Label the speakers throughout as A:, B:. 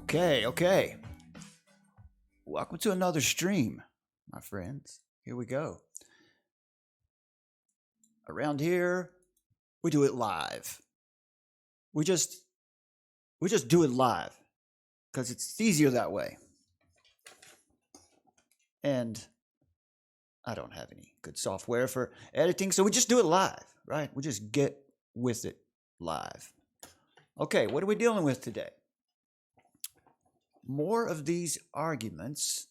A: Okay. Welcome to another stream, my friends. Here we go. Around here, we do it live. We just do it live because it's easier that way. And I don't have any good software for editing, so we just do it live, right? We just get with it live. Okay, what are we dealing with today? More of these arguments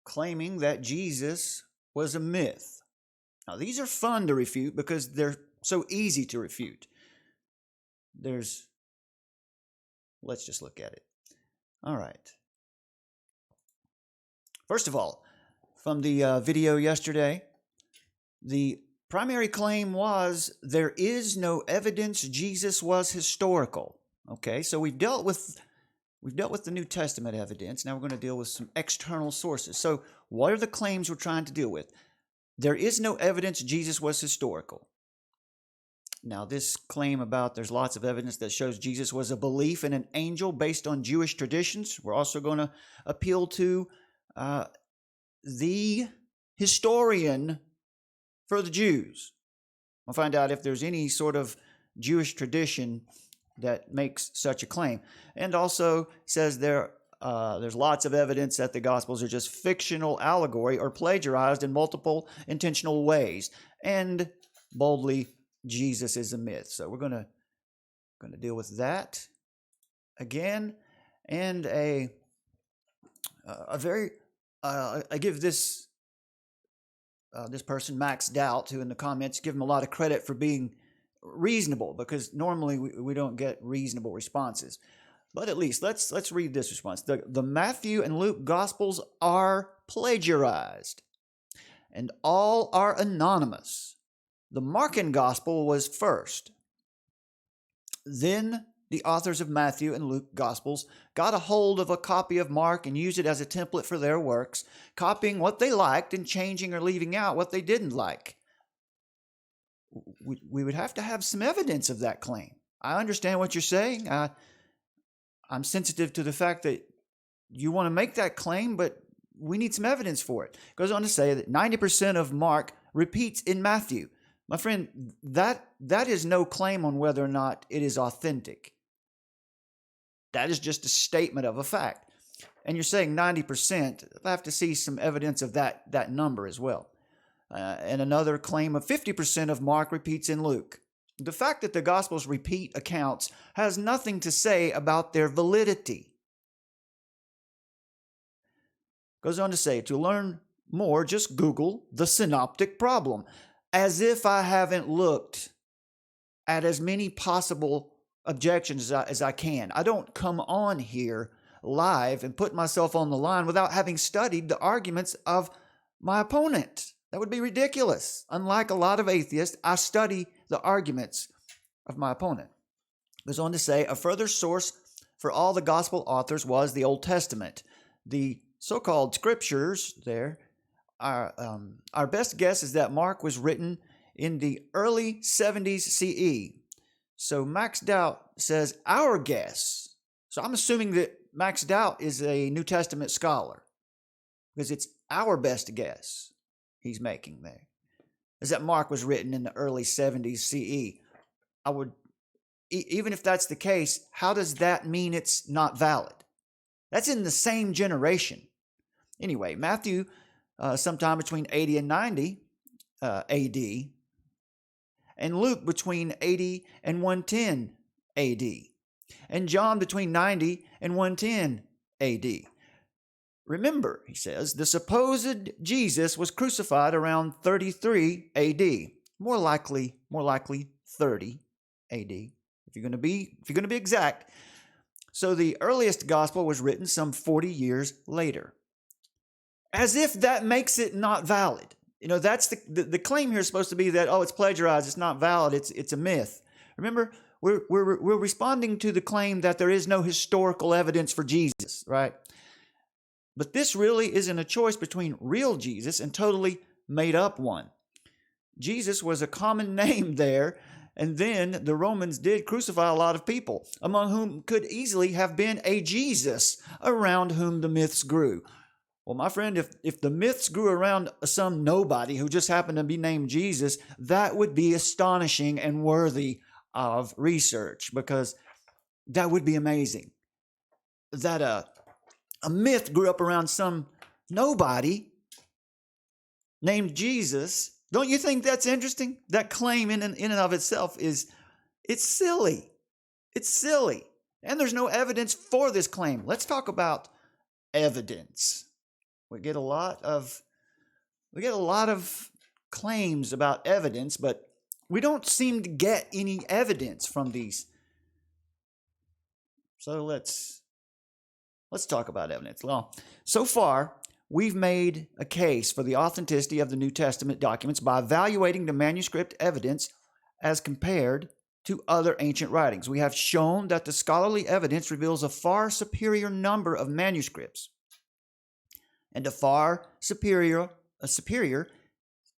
A: claiming that Jesus was a myth. Now, these are fun to refute because they're so easy to refute. Let's just look at it. All right. First of all, from the video yesterday, the primary claim was there is no evidence Jesus was historical. Okay, so we've dealt with the New Testament evidence. Now we're going to deal with some external sources. So what are the claims we're trying to deal with? There is no evidence Jesus was historical. Now this claim about there's lots of evidence that shows Jesus was a belief in an angel based on Jewish traditions. We're also going to appeal to the historian for the Jews. We'll find out if there's any sort of Jewish tradition that makes such a claim, and also says there's lots of evidence that the Gospels are just fictional allegory or plagiarized in multiple intentional ways, and boldly Jesus is a myth. So we're going to deal with that again, and I give this person Max Doubt, who in the comments give him a lot of credit for being reasonable, because normally we don't get reasonable responses. But at least let's read this response. The Matthew and Luke Gospels are plagiarized, and all are anonymous. The Markan Gospel was first. Then the authors of Matthew and Luke Gospels got a hold of a copy of Mark and used it as a template for their works, copying what they liked and changing or leaving out what they didn't like. We would have to have some evidence of that claim. I understand what you're saying. I'm sensitive to the fact that you want to make that claim, but we need some evidence for it. It goes on to say that 90% of Mark repeats in Matthew. My friend, that is no claim on whether or not it is authentic. That is just a statement of a fact. And you're saying 90%. I have to see some evidence of that number as well. And another claim of 50% of Mark repeats in Luke. The fact that the Gospels repeat accounts has nothing to say about their validity. Goes on to say, to learn more, just Google the synoptic problem. As if I haven't looked at as many possible objections as I can. I don't come on here live and put myself on the line without having studied the arguments of my opponent. That would be ridiculous. Unlike a lot of atheists, I study the arguments of my opponent. Goes on to say, a further source for all the gospel authors was the Old Testament. The so-called scriptures there, our best guess is that Mark was written in the early 70s CE. So Max Doubt says our guess. So I'm assuming that Max Doubt is a New Testament scholar, because it's our best guess he's making there, is that Mark was written in the early 70s CE. Even if that's the case, how does that mean it's not valid? That's in the same generation. Anyway, Matthew, sometime between 80 and 90 AD, and Luke between 80 and 110 AD, and John between 90 and 110 AD. Remember, he says, the supposed Jesus was crucified around 33 AD. More likely 30 AD, if you're going to be exact. So the earliest gospel was written some 40 years later. As if that makes it not valid. You know, that's the claim here is supposed to be that, it's plagiarized, it's not valid, it's a myth. Remember, we're responding to the claim that there is no historical evidence for Jesus, right? But this really isn't a choice between real Jesus and totally made up one. Jesus was a common name there And then the Romans did crucify a lot of people, among whom could easily have been a Jesus around whom the myths grew. Well, my friend, if the myths grew around some nobody who just happened to be named Jesus, that would be astonishing and worthy of research, because that would be amazing. That a myth grew up around some nobody named Jesus. Don't you think that's interesting? That claim in and of itself it's silly. It's silly. And there's no evidence for this claim. Let's talk about evidence. We get a lot of claims about evidence, but we don't seem to get any evidence from these. So let's talk about evidence. Well, so far, we've made a case for the authenticity of the New Testament documents by evaluating the manuscript evidence as compared to other ancient writings. We have shown that the scholarly evidence reveals a far superior number of manuscripts and a far superior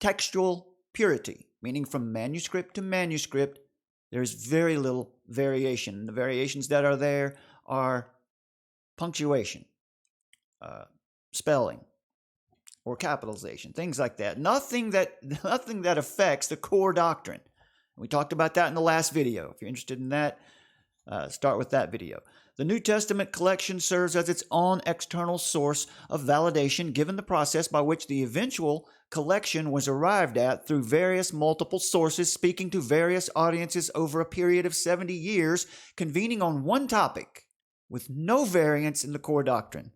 A: textual purity, meaning from manuscript to manuscript, there's very little variation. The variations that are there are punctuation, spelling, or capitalization, things like that. Nothing that affects the core doctrine. We talked about that in the last video. If you're interested in that, start with that video. The New Testament collection serves as its own external source of validation, given the process by which the eventual collection was arrived at through various multiple sources, speaking to various audiences over a period of 70 years, convening on one topic, with no variance in the core doctrine.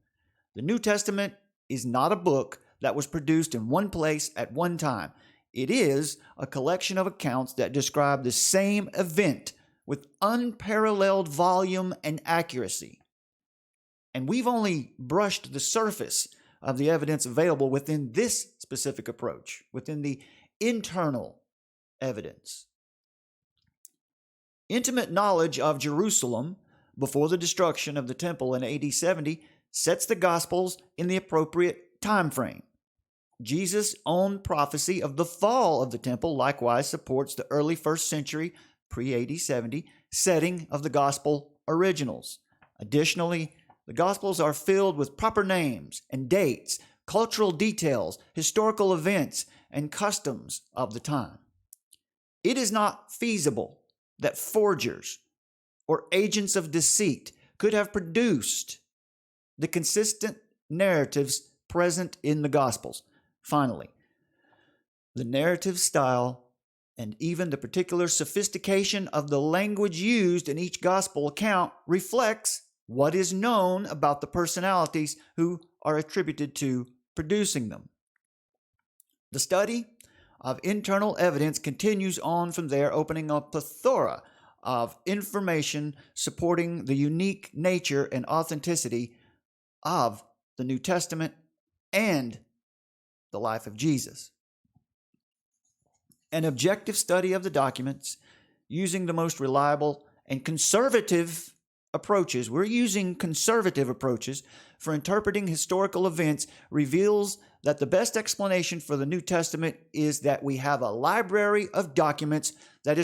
A: The New Testament is not a book that was produced in one place at one time. It is a collection of accounts that describe the same event with unparalleled volume and accuracy. And we've only brushed the surface of the evidence available within this specific approach, within the internal evidence. Intimate knowledge of Jerusalem before the destruction of the temple in AD 70 sets the Gospels in the appropriate time frame. Jesus' own prophecy of the fall of the temple likewise supports the early 1st century pre-AD 70 setting of the Gospel originals. Additionally, the Gospels are filled with proper names and dates, cultural details, historical events, and customs of the time. It is not feasible that forgers or agents of deceit could have produced the consistent narratives present in the Gospels. Finally, the narrative style and even the particular sophistication of the language used in each Gospel account reflects what is known about the personalities who are attributed to producing them. The study of internal evidence continues on from there, opening a plethora of information supporting the unique nature and authenticity of the New Testament and the life of Jesus. An objective study of the documents using the most reliable and conservative approaches, we're using conservative approaches for interpreting historical events, reveals that the best explanation for the New Testament is that we have a library of documents that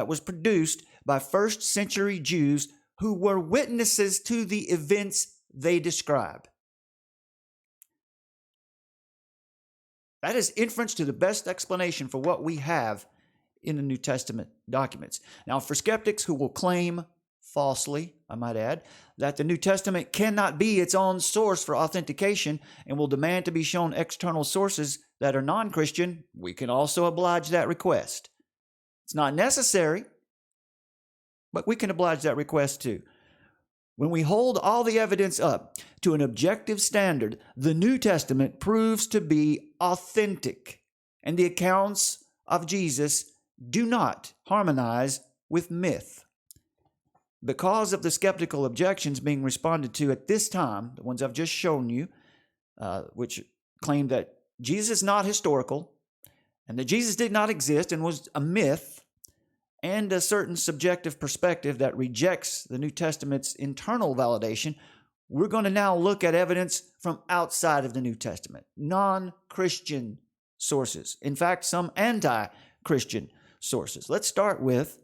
A: was produced by first century Jews who were witnesses to the events they describe. That is inference to the best explanation for what we have in the New Testament documents. Now, for skeptics who will claim, falsely, I might add, that the New Testament cannot be its own source for authentication and will demand to be shown external sources that are non-Christian, we can also oblige that request. It's not necessary, but we can oblige that request too. When we hold all the evidence up to an objective standard, the New Testament proves to be authentic, and the accounts of Jesus do not harmonize with myth. Because of the skeptical objections being responded to at this time, the ones I've just shown you, which claim that Jesus is not historical, and that Jesus did not exist and was a myth, and a certain subjective perspective that rejects the New Testament's internal validation, we're going to now look at evidence from outside of the New Testament, non-Christian sources. In fact, some anti-Christian sources. Let's start with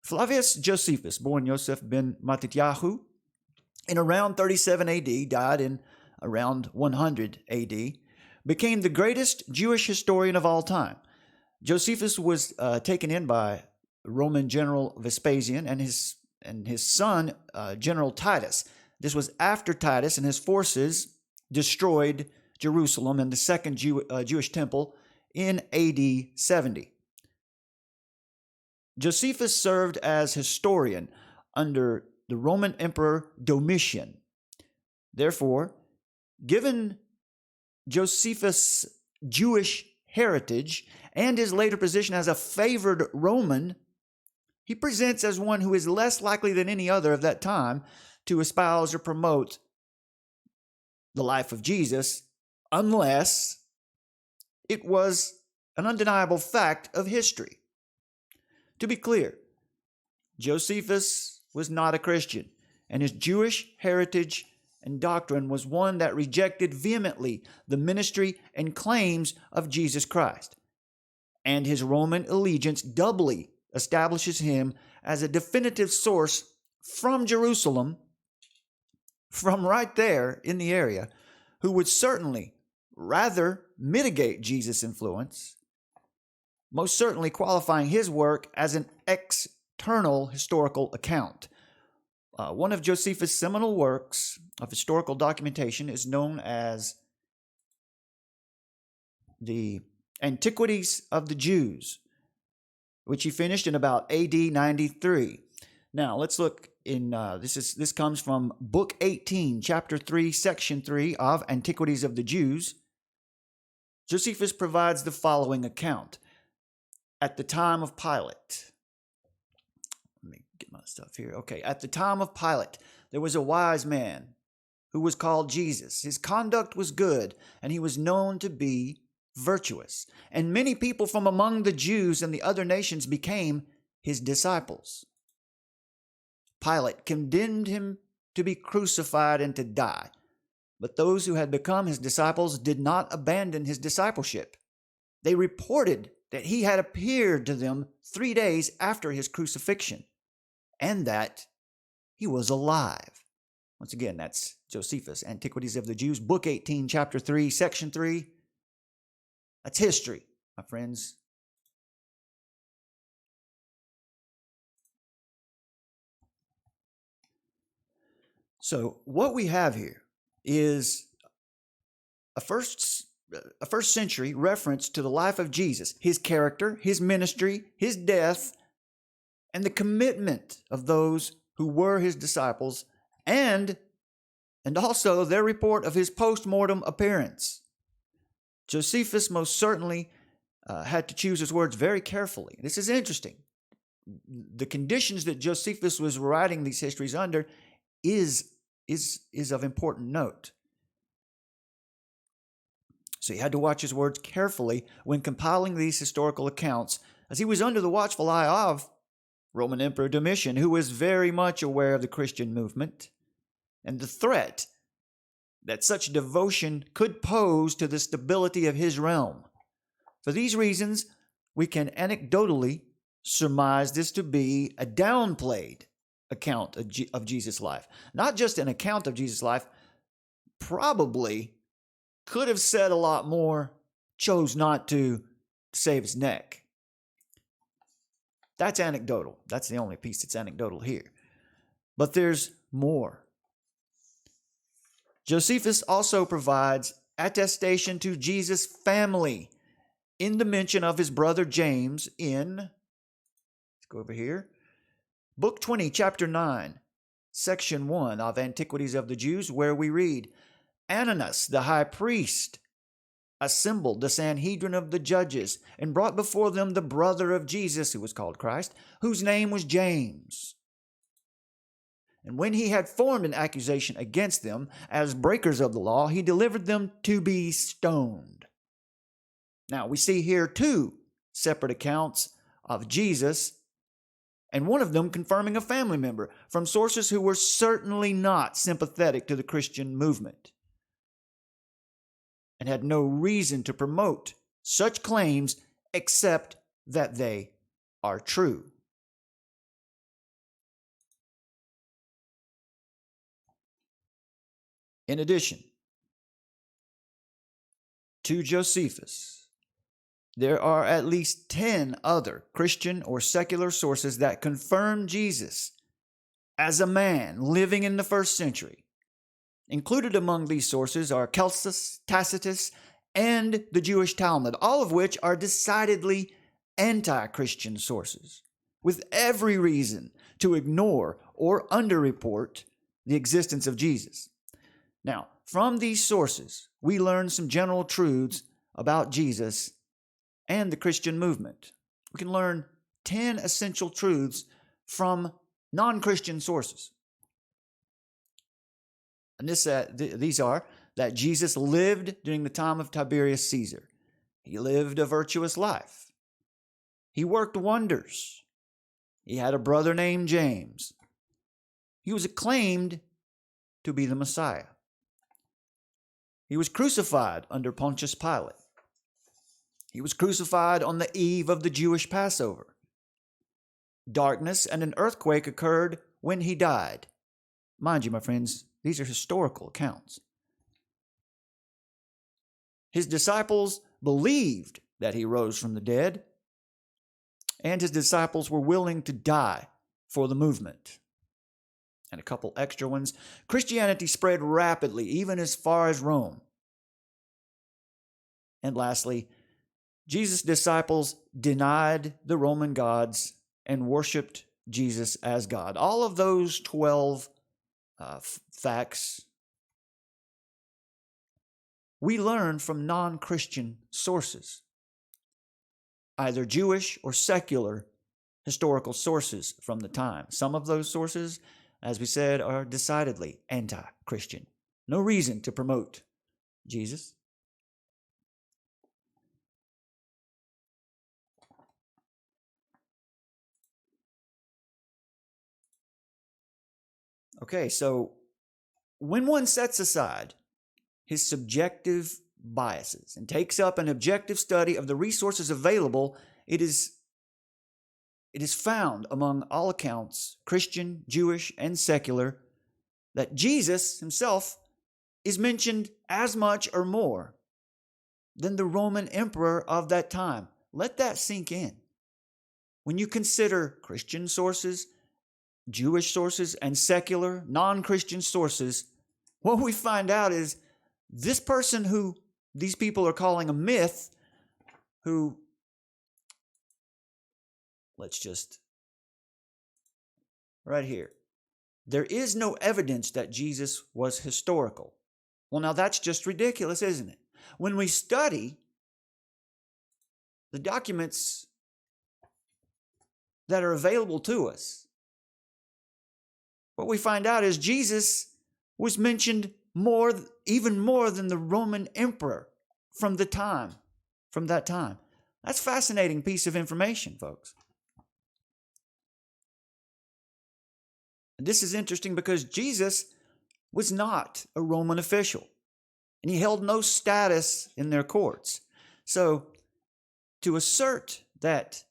A: Flavius Josephus, born Yosef ben-Matityahu, in around 37 AD, died in around 100 AD, became the greatest Jewish historian of all time. Josephus was taken in by Roman General Vespasian and his son, General Titus. This was after Titus and his forces destroyed Jerusalem and the second Jewish temple in AD 70. Josephus served as historian under the Roman Emperor Domitian. Therefore, given Josephus' Jewish heritage and his later position as a favored Roman, he presents as one who is less likely than any other of that time to espouse or promote the life of Jesus, unless it was an undeniable fact of history. To be clear, Josephus was not a Christian, and his Jewish heritage and doctrine was one that rejected vehemently the ministry and claims of Jesus Christ. And his Roman allegiance doubly establishes him as a definitive source from Jerusalem, from right there in the area, who would certainly rather mitigate Jesus' influence, most certainly qualifying his work as an external historical account. One of Josephus' seminal works of historical documentation is known as the Antiquities of the Jews, which he finished in about AD 93. Now, let's look in, this comes from Book 18, Chapter 3, Section 3 of Antiquities of the Jews. Josephus provides the following account. At the time of Pilate, let me get my stuff here. Okay, at the time of Pilate, there was a wise man who was called Jesus. His conduct was good, and he was known to be virtuous. And many people from among the Jews and the other nations became his disciples. Pilate condemned him to be crucified and to die. But those who had become his disciples did not abandon his discipleship. They reported that he had appeared to them 3 days after his crucifixion, and that he was alive. Once again, that's Josephus, Antiquities of the Jews, Book 18, Chapter 3, Section 3. That's history, my friends. So what we have here is a first century reference to the life of Jesus, his character, his ministry, his death, and the commitment of those who were his disciples, and also their report of his post-mortem appearance. Josephus most certainly had to choose his words very carefully. This is interesting. The conditions that Josephus was writing these histories under is of important note. So he had to watch his words carefully when compiling these historical accounts, as he was under the watchful eye of Roman Emperor Domitian, who was very much aware of the Christian movement and the threat that such devotion could pose to the stability of his realm. For these reasons, we can anecdotally surmise this to be a downplayed account of Jesus' life. Not just an account of Jesus' life, probably could have said a lot more, chose not to save his neck. That's anecdotal. That's the only piece that's anecdotal here. But there's more. Josephus also provides attestation to Jesus' family in the mention of his brother James in, let's go over here, Book 20, Chapter 9, Section 1 of Antiquities of the Jews, where we read, Ananus, the high priest, assembled the Sanhedrin of the judges and brought before them the brother of Jesus, who was called Christ, whose name was James. And when he had formed an accusation against them as breakers of the law, he delivered them to be stoned. Now, we see here two separate accounts of Jesus, and one of them confirming a family member from sources who were certainly not sympathetic to the Christian movement and had no reason to promote such claims except that they are true. In addition to Josephus, there are at least 10 other Christian or secular sources that confirm Jesus as a man living in the first century. Included among these sources are Celsus, Tacitus, and the Jewish Talmud, all of which are decidedly anti-Christian sources, with every reason to ignore or underreport the existence of Jesus. Now, from these sources, we learn some general truths about Jesus and the Christian movement. We can learn 10 essential truths from non-Christian sources. And these are that Jesus lived during the time of Tiberius Caesar. He lived a virtuous life. He worked wonders. He had a brother named James. He was acclaimed to be the Messiah. He was crucified under Pontius Pilate. He was crucified on the eve of the Jewish Passover. Darkness and an earthquake occurred when he died. Mind you, my friends, these are historical accounts. His disciples believed that he rose from the dead, and his disciples were willing to die for the movement. And a couple extra ones. Christianity spread rapidly, even as far as Rome. And lastly, Jesus' disciples denied the Roman gods and worshiped Jesus as God. All of those 12 facts we learn from non-Christian sources, either Jewish or secular historical sources from the time. Some of those sources, as we said, are decidedly anti-Christian. No reason to promote Jesus. Okay, so when one sets aside his subjective biases and takes up an objective study of the resources available, it is found among all accounts, Christian, Jewish, and secular, that Jesus himself is mentioned as much or more than the Roman emperor of that time. Let that sink in. When you consider Christian sources, Jewish sources, and secular, non-Christian sources, what we find out is this person who these people are calling a myth, who, right here, there is no evidence that Jesus was historical. Well, now that's just ridiculous, isn't it? When we study the documents that are available to us, what we find out is Jesus was mentioned even more than the Roman emperor from that time. That's a fascinating piece of information, folks. And this is interesting because Jesus was not a Roman official, and he held no status in their courts. So, to assert that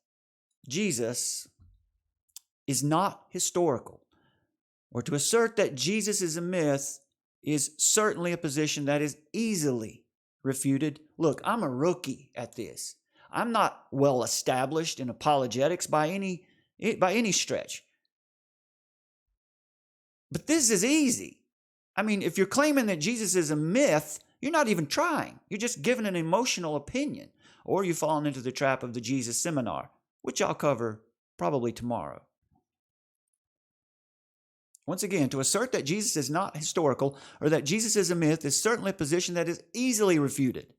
A: Jesus is not historical, or to assert that Jesus is a myth, is certainly a position that is easily refuted. Look, I'm a rookie at this. I'm not well established in apologetics by any stretch. But this is easy. I mean, if you're claiming that Jesus is a myth, you're not even trying. You're just giving an emotional opinion. Or you've fallen into the trap of the Jesus seminar, which I'll cover probably tomorrow. Once again, to assert that Jesus is not historical or that Jesus is a myth is certainly a position that is easily refuted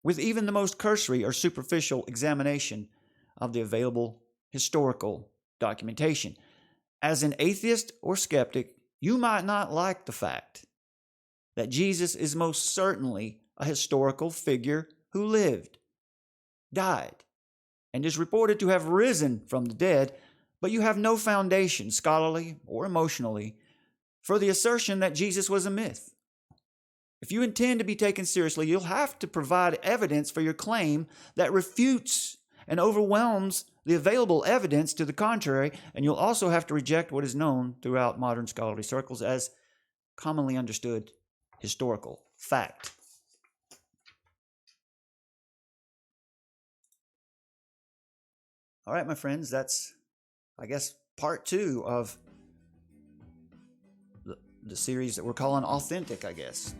A: with even the most cursory or superficial examination of the available historical documentation. As an atheist or skeptic, you might not like the fact that Jesus is most certainly a historical figure who lived, died, and is reported to have risen from the dead, but you have no foundation, scholarly or emotionally, for the assertion that Jesus was a myth. If you intend to be taken seriously, you'll have to provide evidence for your claim that refutes and overwhelms the available evidence to the contrary, and you'll also have to reject what is known throughout modern scholarly circles as commonly understood historical fact. All right, my friends, that's, I guess, part 2 of the series that we're calling Authentic, I guess.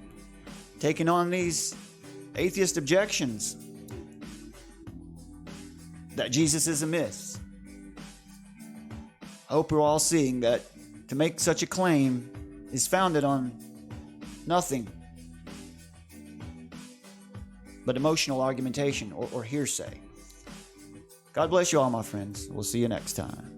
A: Taking on these atheist objections that Jesus is a myth. I hope we're all seeing that to make such a claim is founded on nothing but emotional argumentation or hearsay. God bless you all, my friends. We'll see you next time.